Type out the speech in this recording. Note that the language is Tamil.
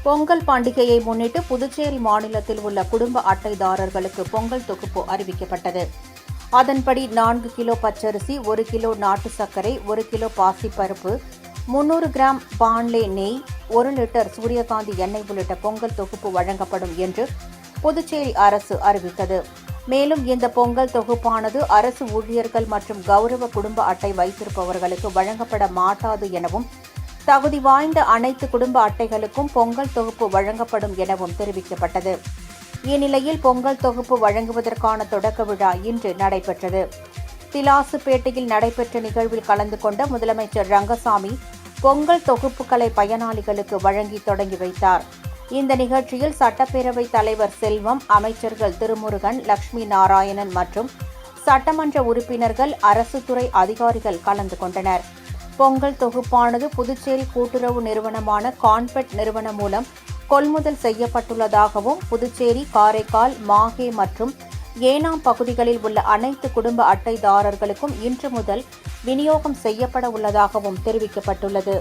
பொங்கல் பண்டிகையை முன்னிட்டு புதுச்சேரி மாநிலத்தில் உள்ள குடும்ப அட்டைதாரர்களுக்கு பொங்கல் தொகுப்பு அறிவிக்கப்பட்டது. அதன்படி 4 கிலோ பச்சரிசி, 1 கிலோ நாட்டு சர்க்கரை, 1 கிலோ பாசிப்பருப்பு, 300 கிராம் பான்லே நெய், 1 லிட்டர் சூரியகாந்தி எண்ணெய் உள்ளிட்ட பொங்கல் தொகுப்பு வழங்கப்படும் என்று புதுச்சேரி அரசு அறிவித்தது. மேலும் இந்த பொங்கல் தொகுப்பானது அரசு ஊழியர்கள் மற்றும் கௌரவ குடும்ப அட்டை வைத்திருப்பவர்களுக்கு வழங்கப்பட மாட்டாது எனவும், தகுதி வாய்ந்த அனைத்து குடும்ப அட்டைகளுக்கும் பொங்கல் தொகுப்பு வழங்கப்படும் எனவும் தெரிவிக்கப்பட்டது. இந்நிலையில் பொங்கல் தொகுப்பு வழங்குவதற்கான தொடக்க விழா இன்று நடைபெற்றது. திலாசுப்பேட்டையில் நடைபெற்ற நிகழ்வில் கலந்து கொண்ட முதலமைச்சர் ரங்கசாமி பொங்கல் தொகுப்புகளை பயனாளிகளுக்கு வழங்கி தொடங்கி வைத்தார். இந்த நிகழ்ச்சியில் சட்டப்பேரவைத் தலைவர் செல்வம், அமைச்சர்கள் திருமுருகன், லட்சுமி நாராயணன் மற்றும் சட்டமன்ற உறுப்பினர்கள், அரசு துறை அதிகாரிகள் கலந்து கொண்டனர். பொங்கல் தொகுப்பானது புதுச்சேரி கூட்டுறவு நிறுவனமான கான்பெட் நிறுவனம் மூலம் கொள்முதல் செய்யப்பட்டுள்ளதாகவும், புதுச்சேரி, காரைக்கால், மாஹே மற்றும் ஏனாம் பகுதிகளில் உள்ள அனைத்து குடும்ப அட்டைதாரர்களுக்கும் இன்று முதல் விநியோகம் செய்யப்பட உள்ளதாகவும் தெரிவிக்கப்பட்டுள்ளது.